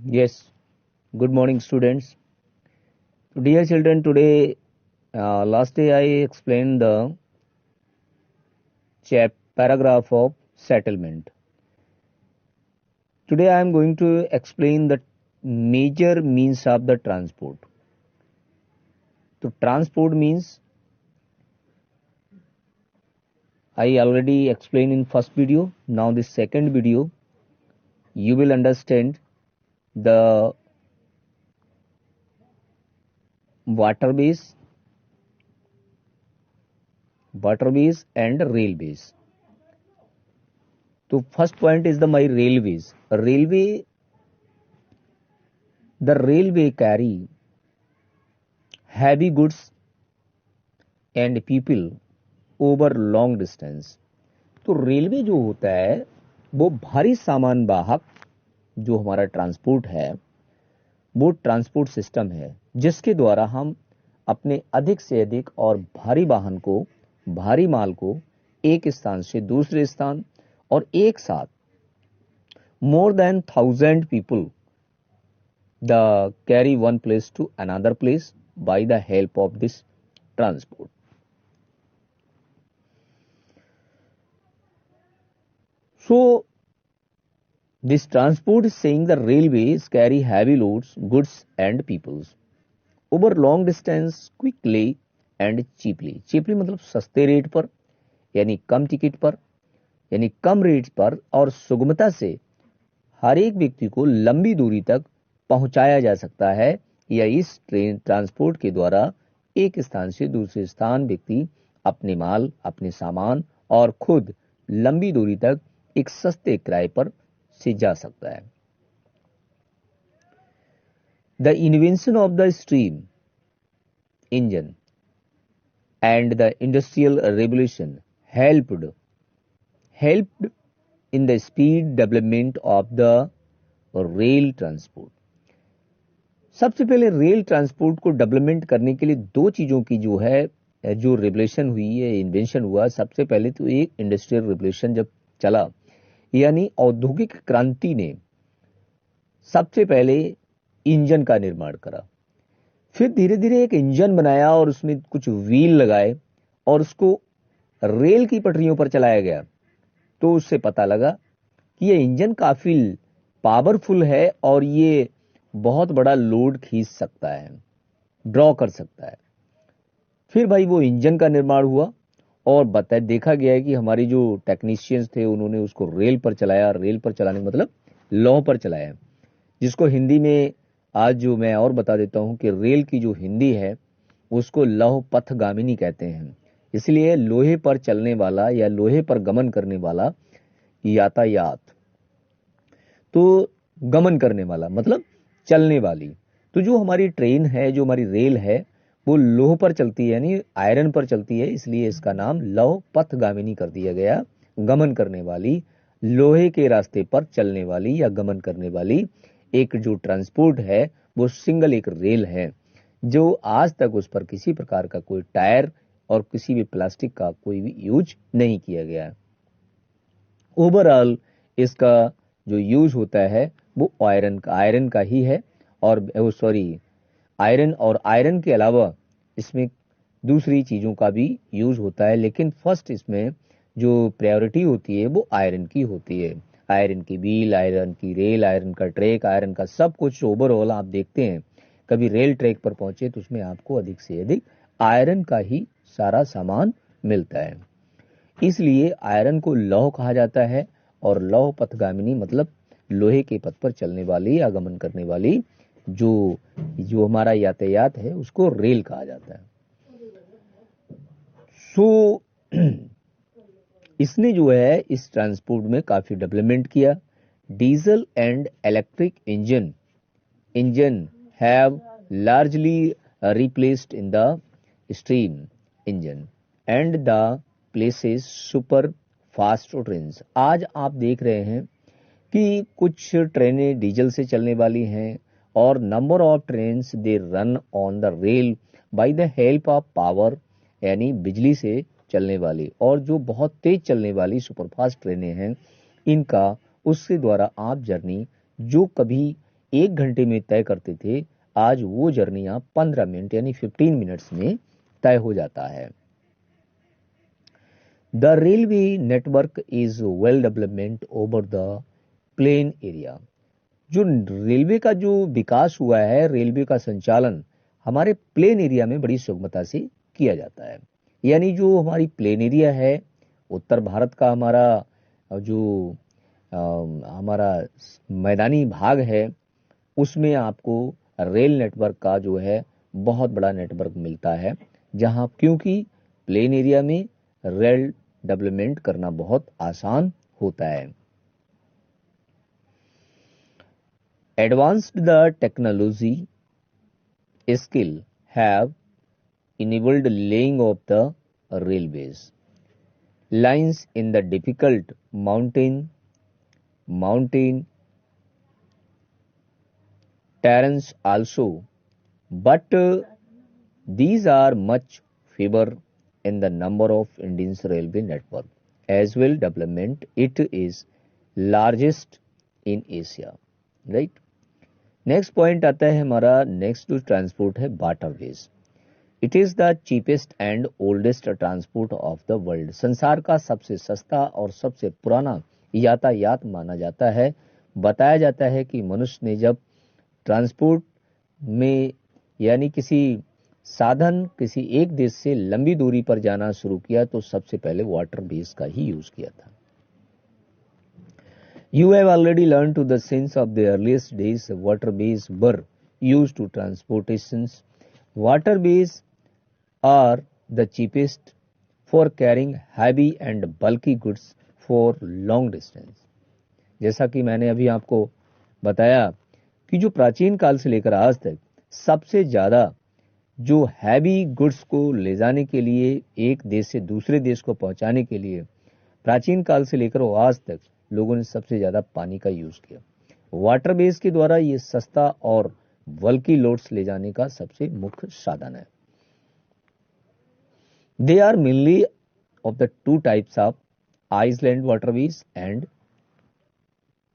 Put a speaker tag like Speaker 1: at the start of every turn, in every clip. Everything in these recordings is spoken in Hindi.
Speaker 1: Yes, good morning, students. Dear children, today, last day I explained the paragraph of settlement. Today I am going to explain the major means of the transport. So, transport means I already explained in first video. Now, this second video, you will understand the waterways and railways. So first point is my railways. The railway carry heavy goods and people over long distance. तो रेलवे जो होता है वो भारी सामान वाहक जो हमारा ट्रांसपोर्ट है वो ट्रांसपोर्ट सिस्टम है जिसके द्वारा हम अपने अधिक से अधिक और भारी वाहन को भारी माल को एक स्थान से दूसरे स्थान और एक साथ more than 1,000 people carry one place to another place by the help of this transport. So, this transport is saying the railways carry heavy loads, goods and peoples over long distance quickly and cheaply. Cheaply मतलब सस्ते रेट पर यानी कम टिकट पर यानी कम रेट पर और सुगमता से हर एक व्यक्ति को लंबी दूरी तक पहुंचाया जा सकता है या इस ट्रेन ट्रांसपोर्ट के द्वारा एक स्थान से दूसरे स्थान व्यक्ति अपने माल अपने सामान और खुद लंबी दूरी तक एक सस्ते किराए पर से जा सकता है। The invention of the steam engine and the industrial revolution helped in the speed development of the rail transport. सबसे पहले रेल ट्रांसपोर्ट को डेवलपमेंट करने के लिए दो चीजों की जो रेवोल्यूशन हुई है इन्वेंशन हुआ। सबसे पहले तो एक इंडस्ट्रियल रेवोल्यूशन जब चला यानी औद्योगिक क्रांति ने सबसे पहले इंजन का निर्माण करा, फिर धीरे धीरे एक इंजन बनाया और उसमें कुछ व्हील लगाए और उसको रेल की पटरियों पर चलाया गया। तो उससे पता लगा कि ये इंजन काफी पावरफुल है और ये बहुत बड़ा लोड खींच सकता है, ड्रॉ कर सकता है। फिर भाई वो इंजन का निर्माण हुआ और देखा गया है कि हमारी जो टेक्नीशियंस थे उन्होंने उसको रेल पर चलाया। रेल पर चलाने का मतलब लौह पर चलाया, जिसको हिंदी में आज जो मैं और बता देता हूं कि रेल की जो हिंदी है उसको लौह पथगामिनी कहते हैं। इसलिए लोहे पर चलने वाला या लोहे पर गमन करने वाला यातायात, तो गमन करने वाला मतलब चलने वाली। तो जो हमारी ट्रेन है जो हमारी रेल है वो लोह पर चलती है यानी आयरन पर चलती है, इसलिए इसका नाम लौह पथगामिनी कर दिया गया। गमन करने वाली लोहे के रास्ते पर चलने वाली या गमन करने वाली एक जो ट्रांसपोर्ट है वो सिंगल एक रेल है जो आज तक उस पर किसी प्रकार का कोई टायर और किसी भी प्लास्टिक का कोई भी यूज नहीं किया गया है। ओवरऑल इसका जो यूज होता है वो आयरन का ही है और आयरन के अलावा इसमें दूसरी चीजों का भी यूज होता है, लेकिन फर्स्ट इसमें जो प्रायोरिटी होती है वो आयरन की होती है। आयरन की व्हील, आयरन की रेल, आयरन का ट्रैक, आयरन का सब कुछ ओवरऑल आप देखते हैं। कभी रेल ट्रैक पर पहुंचे तो उसमें आपको अधिक से अधिक आयरन का ही सारा सामान मिलता है। इसलिए आयरन को लौह कहा जाता है और लौह पथगामिनी मतलब लोहे के पथ पर चलने वाली आगमन करने वाली जो हमारा यातायात है उसको रेल कहा जाता है। सो इसने जो है इस ट्रांसपोर्ट में काफी डेवलपमेंट किया। Diesel and electric engine have largely replaced in the steam engine and the places super fast trains। आज आप देख रहे हैं कि कुछ ट्रेनें डीजल से चलने वाली हैं और number of trains they run on the rail by the help of power यानी बिजली से चलने वाली, और जो बहुत तेज चलने वाली सुपरफास्ट ट्रेनें हैं इनका उसके द्वारा आप जर्नी जो कभी 1 घंटे में तय करते थे, आज वो जर्नी आप 15 मिनट यानी 15 मिनट्स में तय हो जाता है। The railway network is well development over the plain area. जो रेलवे का जो विकास हुआ है, रेलवे का संचालन हमारे प्लेन एरिया में बड़ी सुगमता से किया जाता है। यानी जो हमारी प्लेन एरिया है, उत्तर भारत का हमारा जो हमारा मैदानी भाग है, उसमें आपको रेल नेटवर्क का जो है बहुत बड़ा नेटवर्क मिलता है, जहां क्योंकि प्लेन एरिया में रेल डेवलपमेंट करना बहुत आसान होता है। Advanced the technology skill have enabled laying of the railways lines in the difficult mountain terrains also, but these are much fewer in the number of Indian railway network as well development. It is largest in Asia, right? Next point आता है हमारा, नेक्स्ट जो ट्रांसपोर्ट है waterways. It is the cheapest and oldest transport of the world. संसार का सबसे सस्ता और सबसे पुराना यातायात माना जाता है। बताया जाता है कि मनुष्य ने जब ट्रांसपोर्ट में यानी किसी साधन किसी एक देश से लंबी दूरी पर जाना शुरू किया तो सबसे पहले वाटरवेज का ही यूज किया था। You have already learned to the sense of the earliest days waterways were used to transportations. Waterways are the cheapest for carrying heavy and bulky goods for long distance. जैसा कि मैंने अभी आपको बताया कि जो प्राचीन काल से लेकर आज तक सबसे ज्यादा जो हैवी गुड्स को ले जाने के लिए, एक देश से दूसरे देश को पहुंचाने के लिए प्राचीन काल से लेकर आज तक लोगों ने सबसे ज्यादा पानी का यूज किया। वाटरवेज के द्वारा ये सस्ता और बल्कि लोड्स ले जाने का सबसे मुख्य साधन है। They are mainly of the two types of island waterways and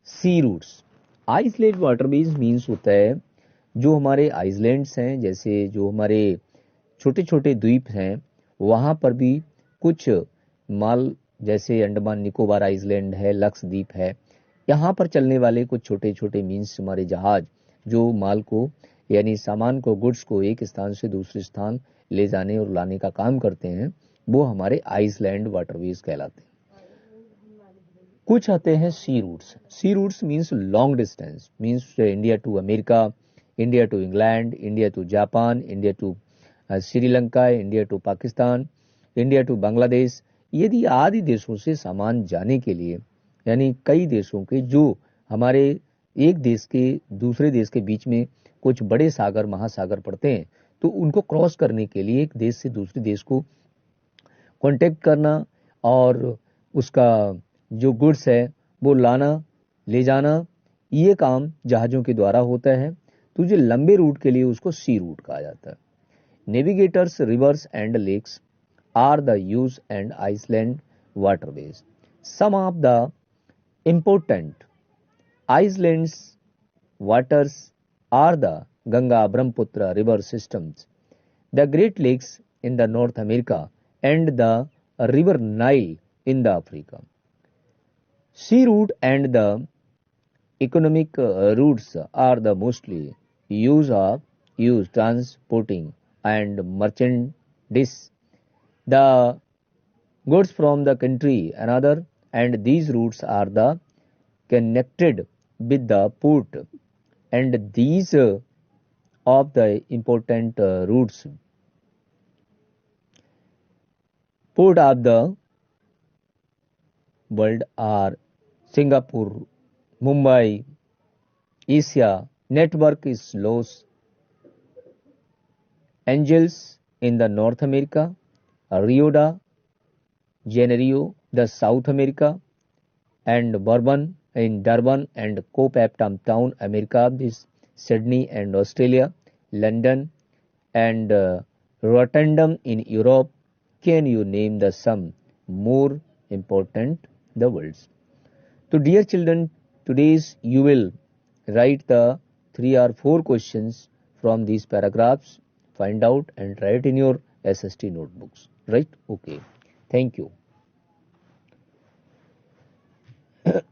Speaker 1: sea routes. Island waterways means होता है जो हमारे आइसलैंड्स हैं, जैसे जो हमारे छोटे छोटे द्वीप हैं, वहां पर भी कुछ माल, जैसे अंडमान निकोबार आइसलैंड है, लक्षद्वीप है, यहाँ पर चलने वाले कुछ छोटे छोटे मीन्स हमारे जहाज जो माल को यानी सामान को, गुड्स को एक स्थान से दूसरे स्थान ले जाने और लाने का काम करते हैं, वो हमारे आइसलैंड वाटरवेज कहलाते हैं। कुछ आते हैं sea routes. Sea routes means long distance, means India to America, India to England, India to Japan, India to Sri Lanka, India to Pakistan, India to Bangladesh, यदि आदि देशों से सामान जाने के लिए, यानी कई देशों के जो हमारे एक देश के दूसरे देश के बीच में कुछ बड़े सागर महासागर पड़ते हैं, तो उनको क्रॉस करने के लिए एक देश से दूसरे देश को कांटेक्ट करना और उसका जो गुड्स है वो लाना ले जाना, ये काम जहाजों के द्वारा होता है। तो जो लंबे रूट के लिए उसको सी रूट कहा जाता है। Navigators rivers and lakes are the use and Iceland waterways. Some of the important Iceland's waters are the Ganga Brahmaputra river systems, the Great Lakes in the North America, and the river Nile in the Africa. Sea route and the economic routes are the mostly used transporting and merchandise the goods from the country another, and these routes are the connected with the port, and these of the important routes port of the world are Singapore, Mumbai, Asia. Network is Los Angeles in the North America, Rio de Janeiro, the South America, and Bourbon in Durban and Cape Town, America, this Sydney and Australia, London and Rotterdam in Europe. Can you name the some more important the words? So dear children, today's you will write the 3 or 4 questions from these paragraphs, find out and write in your SST notebooks, right? Okay, thank you.